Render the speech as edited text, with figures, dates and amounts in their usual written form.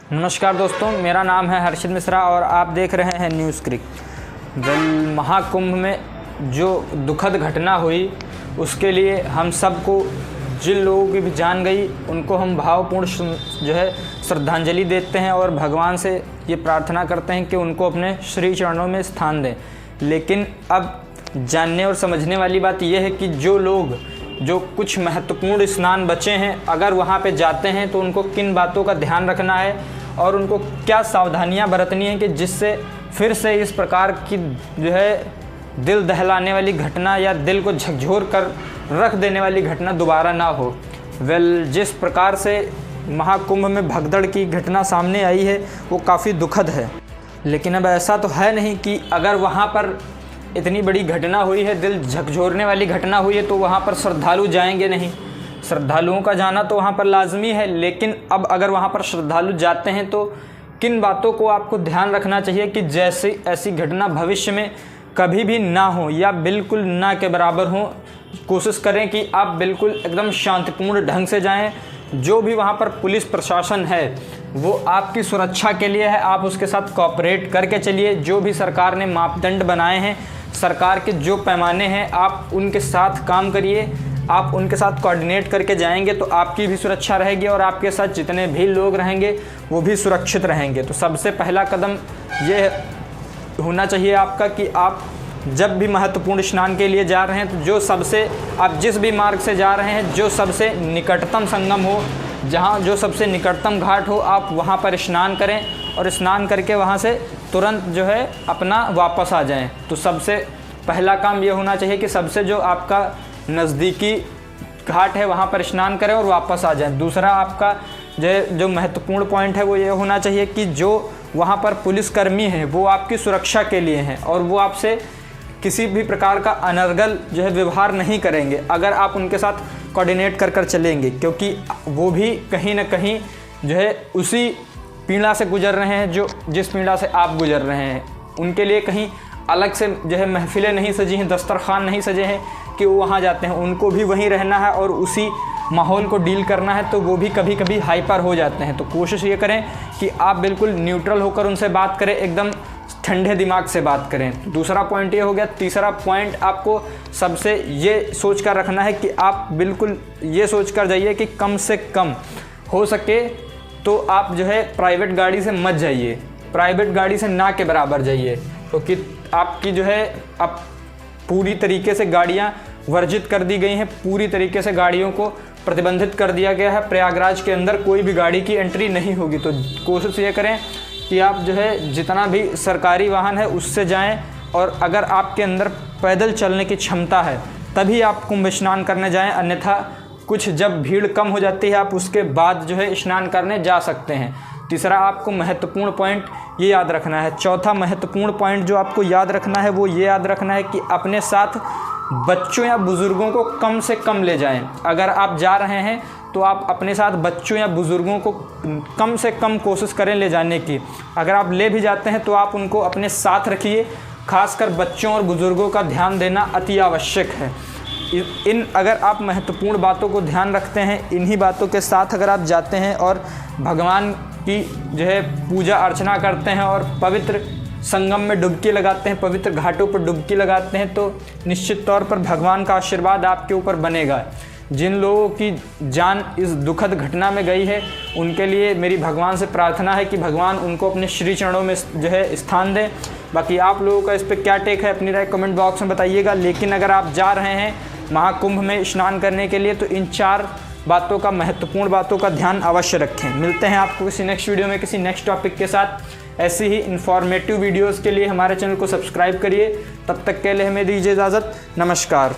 नमस्कार दोस्तों, मेरा नाम है हर्षित मिश्रा और आप देख रहे हैं न्यूज़ क्रिक। महाकुंभ में जो दुखद घटना हुई उसके लिए हम सबको, जिन लोगों की भी जान गई, उनको हम भावपूर्ण श्रद्धांजलि देते हैं और भगवान से ये प्रार्थना करते हैं कि उनको अपने श्री चरणों में स्थान दें। लेकिन अब जानने और समझने वाली बात यह है कि जो कुछ महत्वपूर्ण स्नान बचे हैं, अगर वहाँ पे जाते हैं तो उनको किन बातों का ध्यान रखना है और उनको क्या सावधानियाँ बरतनी है कि जिससे फिर से इस प्रकार की दिल दहलाने वाली घटना या दिल को झकझोर कर रख देने वाली घटना दोबारा ना हो। जिस प्रकार से महाकुंभ में भगदड़ की घटना सामने आई है वो काफ़ी दुखद है। लेकिन अब ऐसा तो है नहीं कि अगर वहाँ पर इतनी बड़ी घटना हुई है, दिल झकझोरने वाली घटना हुई है, तो वहाँ पर श्रद्धालु जाएंगे नहीं। श्रद्धालुओं का जाना तो वहाँ पर लाजमी है, लेकिन अब अगर वहाँ पर श्रद्धालु जाते हैं तो किन बातों को आपको ध्यान रखना चाहिए कि जैसे ऐसी घटना भविष्य में कभी भी ना हो या बिल्कुल ना के बराबर हो। कोशिश करें कि आप बिल्कुल एकदम शांतिपूर्ण ढंग से जाएं। जो भी वहाँ पर पुलिस प्रशासन है वो आपकी सुरक्षा के लिए है, आप उसके साथ कोऑपरेट करके चलिए। जो भी सरकार ने मापदंड बनाए हैं, सरकार के जो पैमाने हैं, आप उनके साथ काम करिए। आप उनके साथ कोऑर्डिनेट करके जाएंगे तो आपकी भी सुरक्षा रहेगी और आपके साथ जितने भी लोग रहेंगे वो भी सुरक्षित रहेंगे। तो सबसे पहला कदम ये होना चाहिए आपका कि आप जब भी महत्वपूर्ण स्नान के लिए जा रहे हैं तो आप जिस भी मार्ग से जा रहे हैं, जो सबसे निकटतम संगम हो, जहाँ जो सबसे निकटतम घाट हो, आप वहाँ पर स्नान करें और स्नान करके वहाँ से तुरंत अपना वापस आ जाएं। तो सबसे पहला काम ये होना चाहिए कि सबसे जो आपका नज़दीकी घाट है वहाँ पर स्नान करें और वापस आ जाएं। दूसरा आपका जो महत्वपूर्ण पॉइंट है वो ये होना चाहिए कि जो वहाँ पर पुलिसकर्मी हैं वो आपकी सुरक्षा के लिए हैं और वो आपसे किसी भी प्रकार का अनर्गल व्यवहार नहीं करेंगे अगर आप उनके साथ कोऑर्डिनेट कर चलेंगे, क्योंकि वो भी कहीं ना कहीं उसी पीड़ा से गुजर रहे हैं जिस पीड़ा से आप गुजर रहे हैं। उनके लिए कहीं अलग से महफिलें नहीं सजी हैं, दस्तरखान नहीं सजे हैं कि वो वहाँ जाते हैं। उनको भी वहीं रहना है और उसी माहौल को डील करना है, तो वो भी कभी कभी हाइपर हो जाते हैं। तो कोशिश ये करें कि आप बिल्कुल न्यूट्रल होकर उनसे बात करें, एकदम ठंडे दिमाग से बात करें। दूसरा पॉइंट ये हो गया। तीसरा पॉइंट आपको सबसे ये सोच कर रखना है कि आप बिल्कुल ये सोच कर जाइए कि कम से कम हो सके तो आप प्राइवेट गाड़ी से मत जाइए, प्राइवेट गाड़ी से ना के बराबर जाइए, क्योंकि आपकी अब पूरी तरीके से गाड़ियाँ वर्जित कर दी गई हैं, पूरी तरीके से गाड़ियों को प्रतिबंधित कर दिया गया है। प्रयागराज के अंदर कोई भी गाड़ी की एंट्री नहीं होगी। तो कोशिश ये करें कि आप जितना भी सरकारी वाहन है उससे जाएं, और अगर आपके अंदर पैदल चलने की क्षमता है तभी आप कुंभ स्नान करने जाएं, अन्यथा कुछ जब भीड़ कम हो जाती है आप उसके बाद स्नान करने जा सकते हैं। तीसरा आपको महत्वपूर्ण पॉइंट ये याद रखना है। चौथा महत्वपूर्ण पॉइंट जो आपको याद रखना है वो ये याद रखना है कि अपने साथ बच्चों या बुज़ुर्गों को कम से कम ले जाएं। अगर आप जा रहे हैं तो आप अपने साथ बच्चों या बुज़ुर्गों को कम से कम कोशिश करें ले जाने की। अगर आप ले भी जाते हैं तो आप उनको अपने साथ रखिए। खासकर बच्चों और बुज़ुर्गों का ध्यान देना अति आवश्यक है। अगर आप महत्वपूर्ण बातों को ध्यान रखते हैं, इन्हीं बातों के साथ अगर आप जाते हैं और भगवान की पूजा अर्चना करते हैं और पवित्र संगम में डुबकी लगाते हैं, पवित्र घाटों पर डुबकी लगाते हैं, तो निश्चित तौर पर भगवान का आशीर्वाद आपके ऊपर बनेगा। जिन लोगों की जान इस दुखद घटना में गई है उनके लिए मेरी भगवान से प्रार्थना है कि भगवान उनको अपने श्री चरणों में स्थान दें। बाकी आप लोगों का इस पर क्या टेक है, अपनी राय कमेंट बॉक्स में बताइएगा। लेकिन अगर आप जा रहे हैं महाकुंभ में स्नान करने के लिए तो इन 4 बातों का, महत्वपूर्ण बातों का ध्यान अवश्य रखें। मिलते हैं आपको किसी नेक्स्ट वीडियो में किसी नेक्स्ट टॉपिक के साथ। ऐसी ही इन्फॉर्मेटिव वीडियोज़ के लिए हमारे चैनल को सब्सक्राइब करिए। तब तक के लिए हमें दीजिए इजाज़त। नमस्कार।